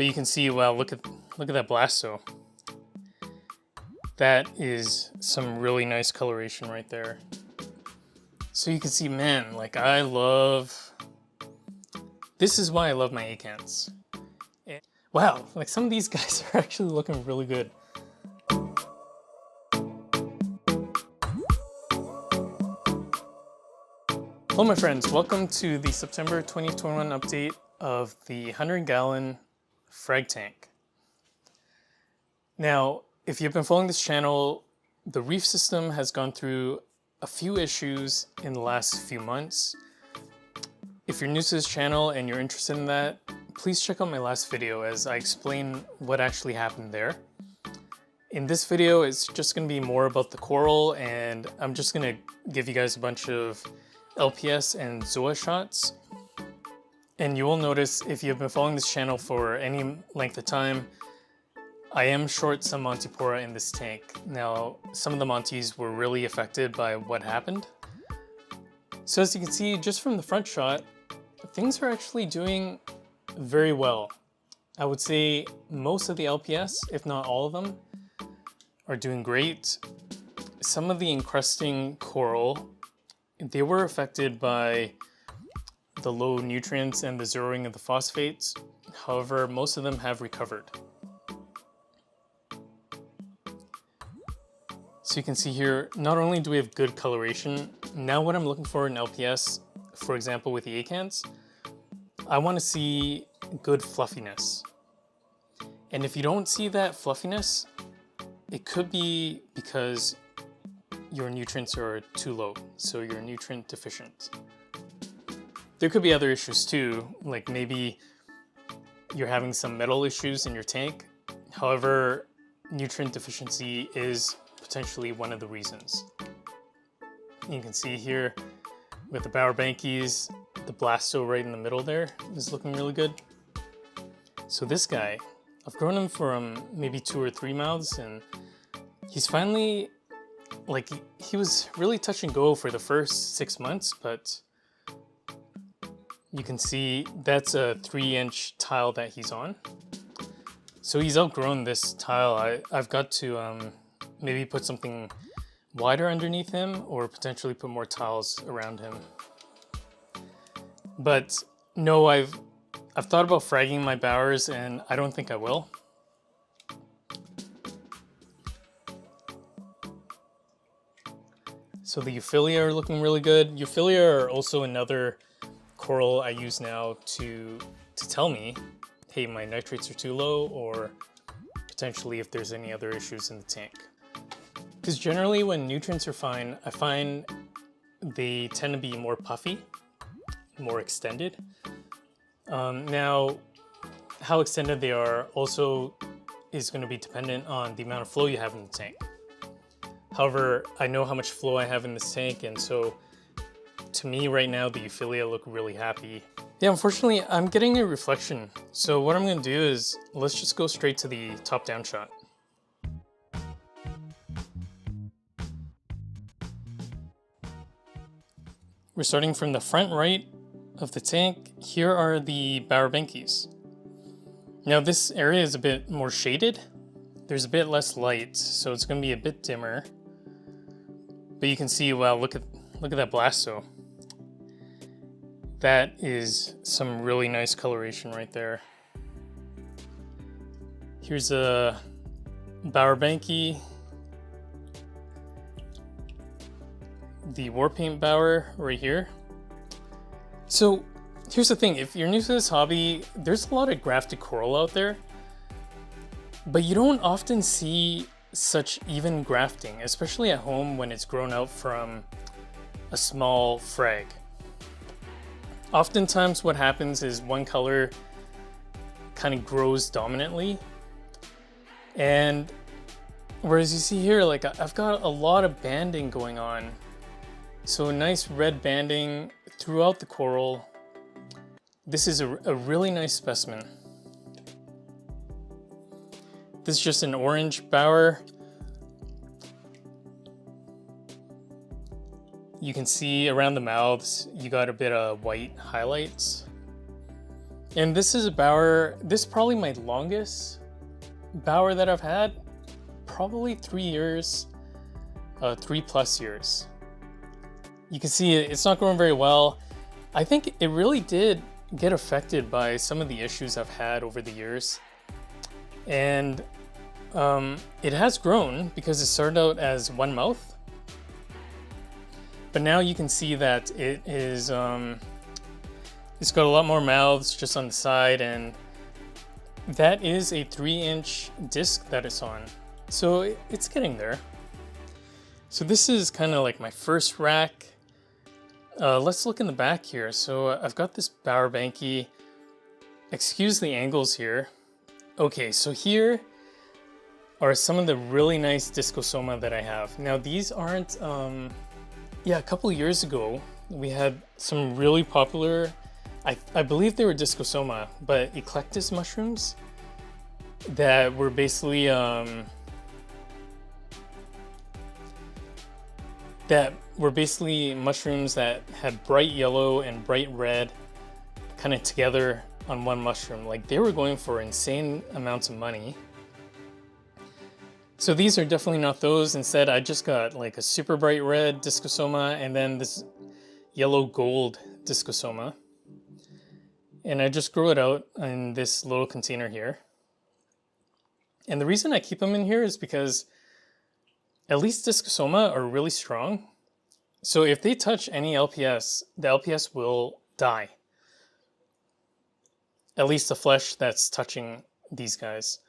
But you can see, wow, look at that blasto. That is some really nice coloration right there. So you can see, man, like this is why I love my acans. Wow, like some of these guys are actually looking really good. Hello my friends, welcome to the September 2021 update of the 100-gallon frag tank. Now, if you've been following this channel, the Reef System has gone through a few issues in the last few months. If you're new to this channel and you're interested in that, please check out my last video as I explain what actually happened there. In this video, it's just going to be more about the coral, and I'm just going to give you guys a bunch of LPS and Zoa shots. And you will notice, if you've been following this channel for any length of time, I am short some Montipora in this tank. Now, some of the Monties were really affected by what happened. So as you can see, just from the front shot, things are actually doing very well. I would say most of the LPS, if not all of them, are doing great. Some of the encrusting coral, they were affected by the low nutrients and the zeroing of the phosphates. However, most of them have recovered. So you can see here, not only do we have good coloration, now what I'm looking for in LPS, for example with the acans, I want to see good fluffiness. And if you don't see that fluffiness, it could be because your nutrients are too low, so you're nutrient deficient. There could be other issues too, like maybe you're having some metal issues in your tank. However, nutrient deficiency is potentially one of the reasons. You can see here with the Bowerbankis, the blasto right in the middle there is looking really good. So this guy, I've grown him from maybe 2 or 3 mouths, and he's finally, like, he was really touch and go for the first 6 months, but you can see that's a 3-inch tile that he's on. So he's outgrown this tile. I've got to maybe put something wider underneath him, or potentially put more tiles around him. But no, I've thought about fragging my bowers, and I don't think I will. So the euphyllia are looking really good. Euphyllia are also another coral I use now to tell me, hey, my nitrates are too low, or potentially if there's any other issues in the tank. Because generally when nutrients are fine, I find they tend to be more puffy, more extended. Now, how extended they are also is going to be dependent on the amount of flow you have in the tank. However, I know how much flow I have in this tank, and so to me right now, the euphyllia look really happy. Yeah, unfortunately, I'm getting a reflection. So what I'm going to do is, let's just go straight to the top-down shot. We're starting from the front right of the tank. Here are the Bowerbankis. Now this area is a bit more shaded. There's a bit less light, so it's going to be a bit dimmer. But you can see, wow, look at that blasto. That is some really nice coloration right there. Here's a Bowerbanki, the war paint bower right here. So here's the thing, if you're new to this hobby, there's a lot of grafted coral out there, but you don't often see such even grafting, especially at home when it's grown out from a small frag. Oftentimes what happens is one color kind of grows dominantly, and whereas you see here, like I've got a lot of banding going on. So nice red banding throughout the coral. This is a really nice specimen. This is just an orange bower. You can see around the mouths, you got a bit of white highlights. And this is a bower, this is probably my longest bower that I've had. Probably 3 years, 3+ years. You can see it's not growing very well. I think it really did get affected by some of the issues I've had over the years. And it has grown because it started out as one mouth. But now you can see that it is, it's got a lot more mouths just on the side, and that is a 3-inch disc that it's on. So it's getting there. So this is kind of like my first rack. Let's look in the back here. So I've got this Bowerbanki. Excuse the angles here. Okay, so here are some of the really nice Discosoma that I have. Now these aren't, yeah, a couple years ago, we had some really popular, I believe they were Discosoma, but eclectus mushrooms that were basically, mushrooms that had bright yellow and bright red kind of together on one mushroom. Like, they were going for insane amounts of money. So these are definitely not those. Instead, I just got like a super bright red Discosoma and then this yellow gold Discosoma. And I just grew it out in this little container here. And the reason I keep them in here is because at least Discosoma are really strong. So if they touch any LPS, the LPS will die. At least the flesh that's touching these guys.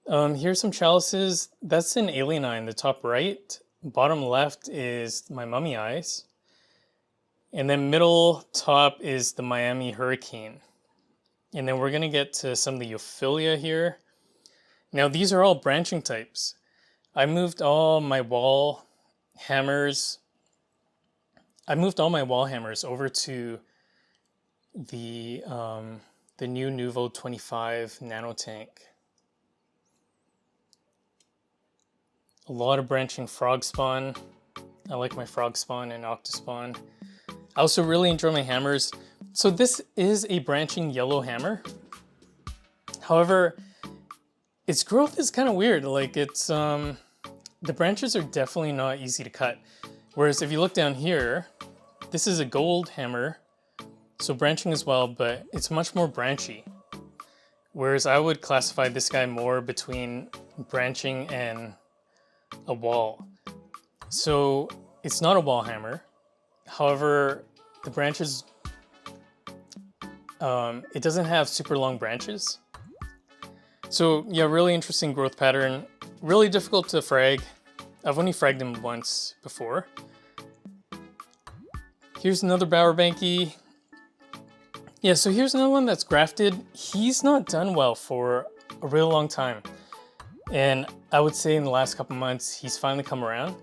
Here's some chalices. That's an alien eye in the top right. Bottom left is my mummy eyes. And then middle top is the Miami hurricane. And then we're going to get to some of the euphyllia here. Now these are all branching types. I moved all my wall hammers. Over to the new Nuvo 25 nano tank. A lot of branching frog spawn. I like my frog spawn and octospawn. I also really enjoy my hammers. So this is a branching yellow hammer. However, its growth is kind of weird. Like, it's the branches are definitely not easy to cut. Whereas if you look down here, this is a gold hammer, so branching as well, but it's much more branchy. Whereas I would classify this guy more between branching and a wall. So it's not a wall hammer. However, the branches, it doesn't have super long branches. So yeah, really interesting growth pattern. Really difficult to frag. I've only fragged him once before. Here's another Bowerbanki. Yeah, so here's another one that's grafted. He's not done well for a real long time. And I would say in the last couple months, he's finally come around.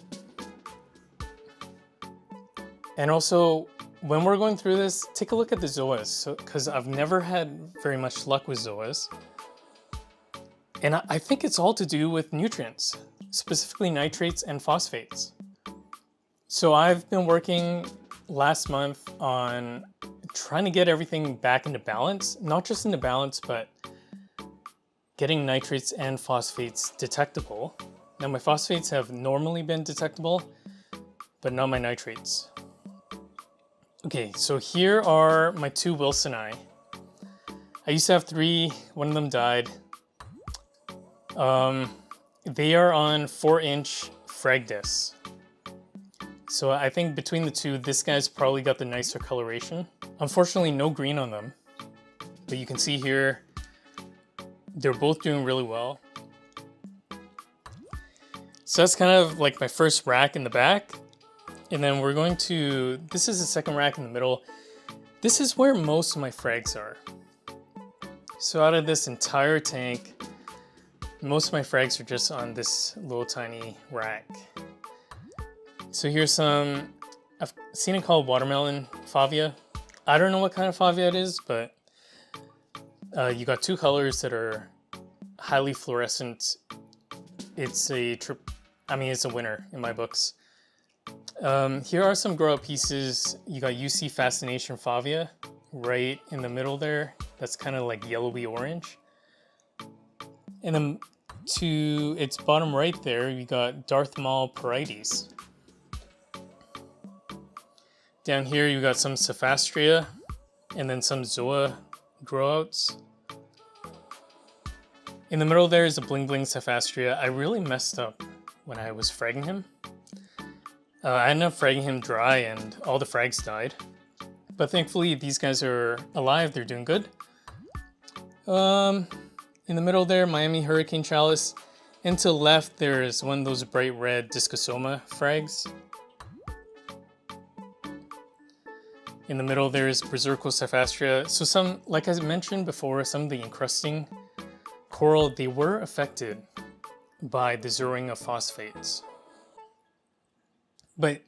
And also, when we're going through this, take a look at the zoas, because I've never had very much luck with zoas. And I think it's all to do with nutrients, specifically nitrates and phosphates. So I've been working last month on trying to get everything back into balance, not just into balance, but getting nitrates and phosphates detectable. Now my phosphates have normally been detectable, but not my nitrates. Okay, so here are my 2 Wilsoni. I used to have 3, one of them died. They are on 4-inch frag discs. So I think between the two, this guy's probably got the nicer coloration. Unfortunately, no green on them, but you can see here, they're both doing really well. So that's kind of like my first rack in the back. And then we're going to, this is the second rack in the middle. This is where most of my frags are. So out of this entire tank, most of my frags are just on this little tiny rack. So here's some, I've seen it called watermelon favia. I don't know what kind of favia it is, but you got 2 colors that are highly fluorescent. It's a it's a winner in my books. Here are some grow out pieces. You got UC Fascination Favia right in the middle there. that's kind of like yellowy orange. And then to its bottom right there, you got Darth Maul Parites. Down here you got some Cephastria and then some Zoa growouts. In the middle there is a Bling Bling Cephastria. I really messed up when I was fragging him. I ended up fragging him dry and all the frags died. But thankfully these guys are alive, they're doing good. In the middle there, Miami Hurricane Chalice. And to the left, there's one of those bright red Discosoma frags. In the middle, there's Berserko Cephastria. So some, like I mentioned before, some of the encrusting coral, they were affected by the zeroing of phosphates. But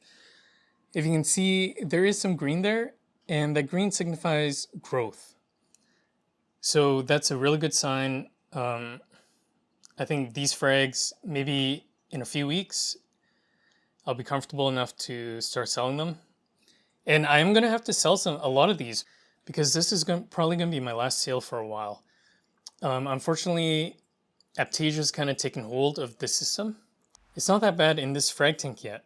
if you can see, there is some green there, and that green signifies growth. So that's a really good sign. I think these frags, maybe in a few weeks, I'll be comfortable enough to start selling them. And I'm going to have to sell a lot of these because this is probably going to be my last sale for a while. Unfortunately, Aptasia's kind of taken hold of the system. It's not that bad in this frag tank yet.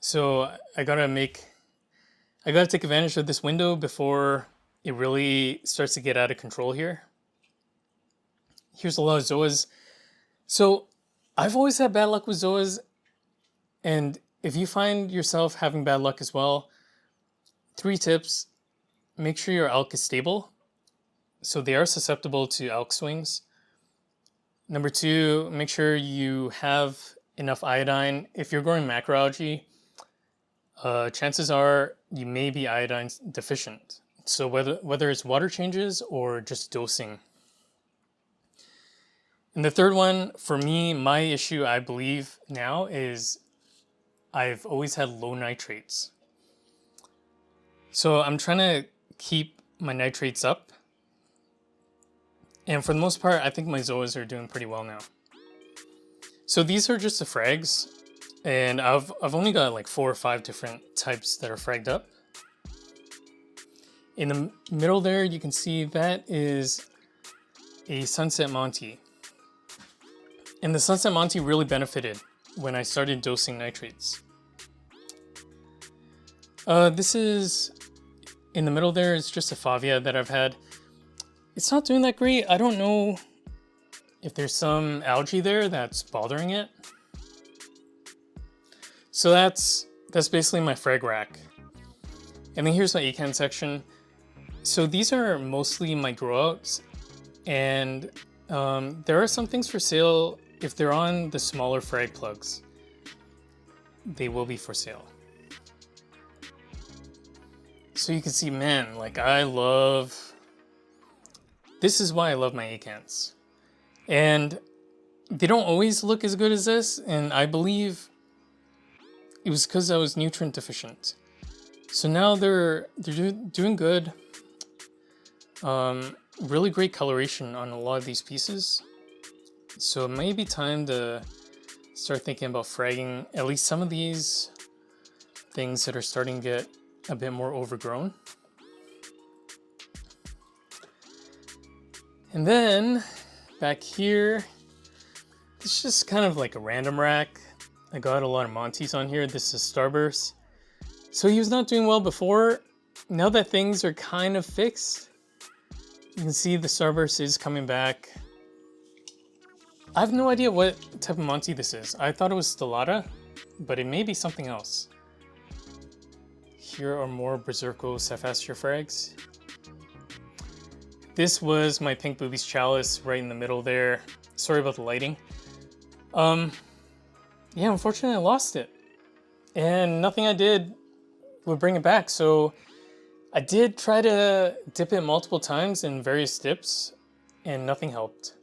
So I gotta take advantage of this window before it really starts to get out of control here. Here's a lot of Zoas. So I've always had bad luck with Zoas, and if you find yourself having bad luck as well, 3 tips: make sure your alk is stable. So they are susceptible to alk swings. Number 2, make sure you have enough iodine. If you're growing macroalgae, chances are you may be iodine deficient. So whether it's water changes or just dosing. And the third one, for me, my issue, I believe now, is I've always had low nitrates. So I'm trying to keep my nitrates up. And for the most part, I think my Zoas are doing pretty well now. So these are just the frags. And I've only got like 4 or 5 different types that are fragged up. In the middle there, you can see that is a Sunset Monty. And the Sunset Monty really benefited when I started dosing nitrates. This is, in the middle there, is just a Favia that I've had. It's not doing that great. I don't know if there's some algae there that's bothering it. So that's basically my frag rack. And then here's my acan section. So these are mostly my growouts, and there are some things for sale. If they're on the smaller frag plugs, they will be for sale. So you can see, man, like this is why I love my acans. And they don't always look as good as this, and I believe it was because I was nutrient deficient. So now they're doing good. Really great coloration on a lot of these pieces. So it may be time to start thinking about fragging at least some of these things that are starting to get a bit more overgrown. And then back here, it's just kind of like a random rack. I got a lot of Monties on here. This is Starburst. So he was not doing well before. Now that things are kind of fixed, you can see the Starburst is coming back. I have no idea what type of Monty this is. I thought it was Stellata, but it may be something else. Here are more Berserko Cephastria frags. This was my Pink Boobies Chalice right in the middle there. Sorry about the lighting. Yeah, unfortunately I lost it. And nothing I did would bring it back. So I did try to dip it multiple times in various dips, and nothing helped.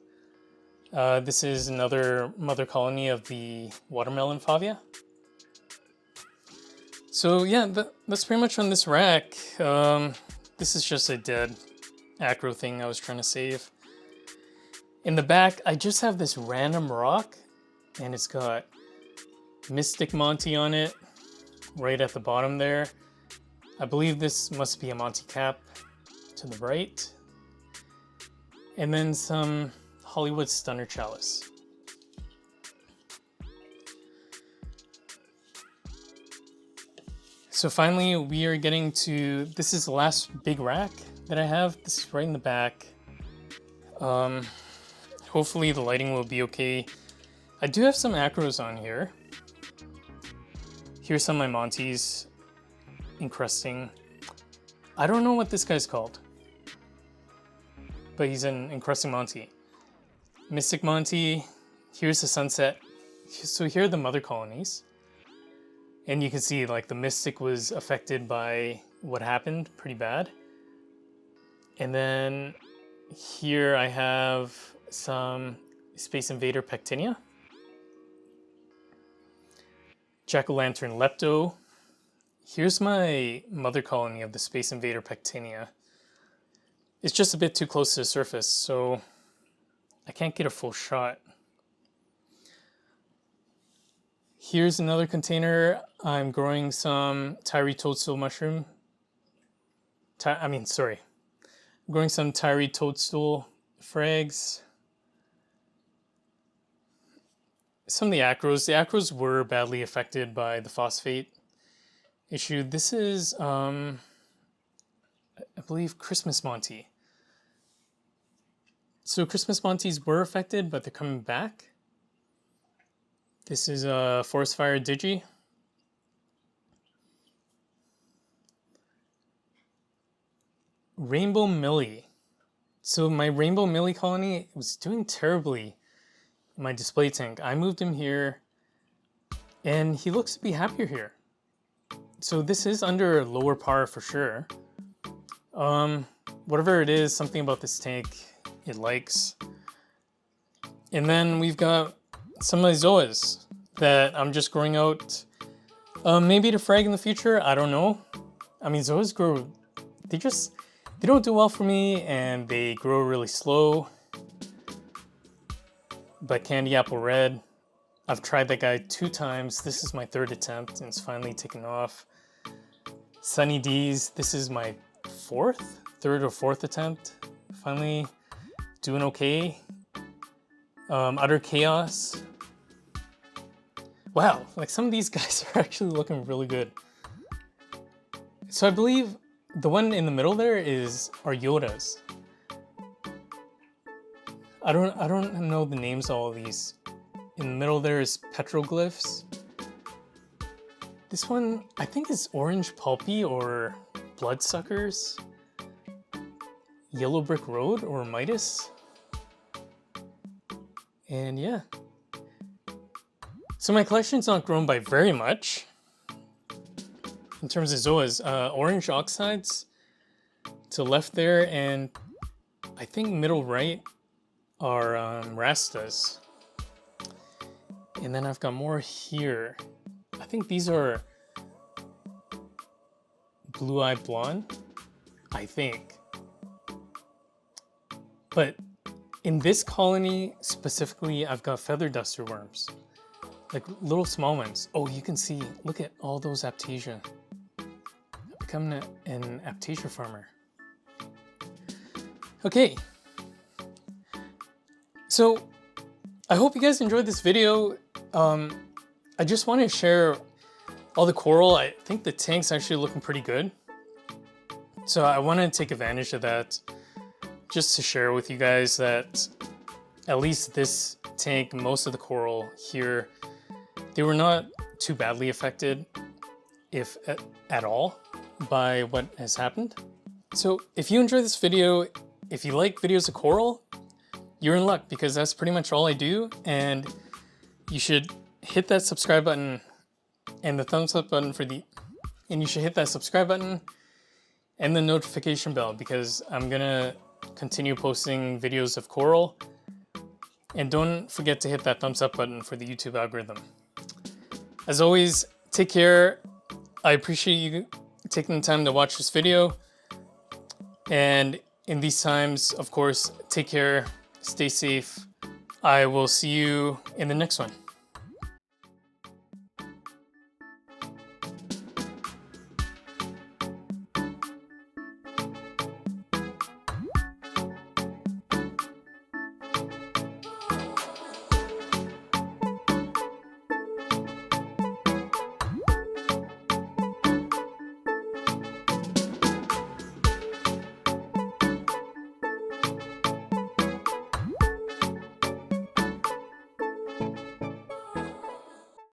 This is another mother colony of the watermelon Favia. So yeah, that's pretty much on this rack. This is just a dead acro thing I was trying to save. In the back, I just have this random rock, and it's got Mystic Monty on it, right at the bottom there. I believe this must be a Monty Cap. to the right. And then some Hollywood Stunner Chalice. So finally, we are getting to, this is the last big rack that I have. This is right in the back. Hopefully the lighting will be okay. I do have some acros on here. Here's some of my Monties encrusting. I don't know what this guy's called, but he's an encrusting Monty. Mystic Monty, here's the sunset. So here are the mother colonies. And you can see like the Mystic was affected by what happened pretty bad. And then here I have some Space Invader Pectinia. Jack-o'-lantern Lepto. Here's my mother colony of the Space Invader Pectinia. It's just a bit too close to the surface, so I can't get a full shot. Here's another container. I'm growing some Tyree toadstool mushroom. I'm growing some Tyree toadstool frags. Some of the acros. The acros were badly affected by the phosphate issue. This is, I believe, Christmas Monty. So Christmas Monties were affected, but they're coming back. This is a Forest Fire Digi. Rainbow Millie. So my Rainbow Millie colony was doing terribly in my display tank. I moved him here, and he looks to be happier here. So this is under lower par for sure. Whatever it is, something about this tank it likes. And then we've got some of my zoas that I'm just growing out, maybe to frag in the future. I don't know. I mean, zoas grow, they don't do well for me, and they grow really slow. But Candy Apple Red, I've tried that guy 2 times. This is my 3rd attempt, and it's finally taken off. Sunny D's, this is my 3rd or 4th attempt. Finally doing okay. Utter Chaos. Wow, like some of these guys are actually looking really good. So I believe the one in the middle there is our Yodas. I don't know the names of all of these. In the middle there is petroglyphs. This one I think is Orange Pulpy or Bloodsuckers. Yellow Brick Road or Midas. And yeah. So my collection's not grown by very much. In terms of zoas, orange oxides to the left there, and I think middle right are rastas. And then I've got more here. I think these are blue-eyed blonde, I think. But in this colony specifically, I've got feather duster worms. Like little small ones. Oh, you can see, look at all those Aptasia. I've become an Aptasia farmer. Okay. So, I hope you guys enjoyed this video. I just want to share all the coral. I think the tank's actually looking pretty good. So I want to take advantage of that just to share with you guys that at least this tank, most of the coral here, they were not too badly affected, if at all, by what has happened. So if you enjoyed this video, if you like videos of coral, you're in luck because that's pretty much all I do, and you should hit that subscribe button and the thumbs up button and you should hit that subscribe button and the notification bell because I'm gonna continue posting videos of coral. And don't forget to hit that thumbs up button for the YouTube algorithm. As always, take care. I appreciate you taking the time to watch this video. And in these times, of course, take care, stay safe. I will see you in the next one.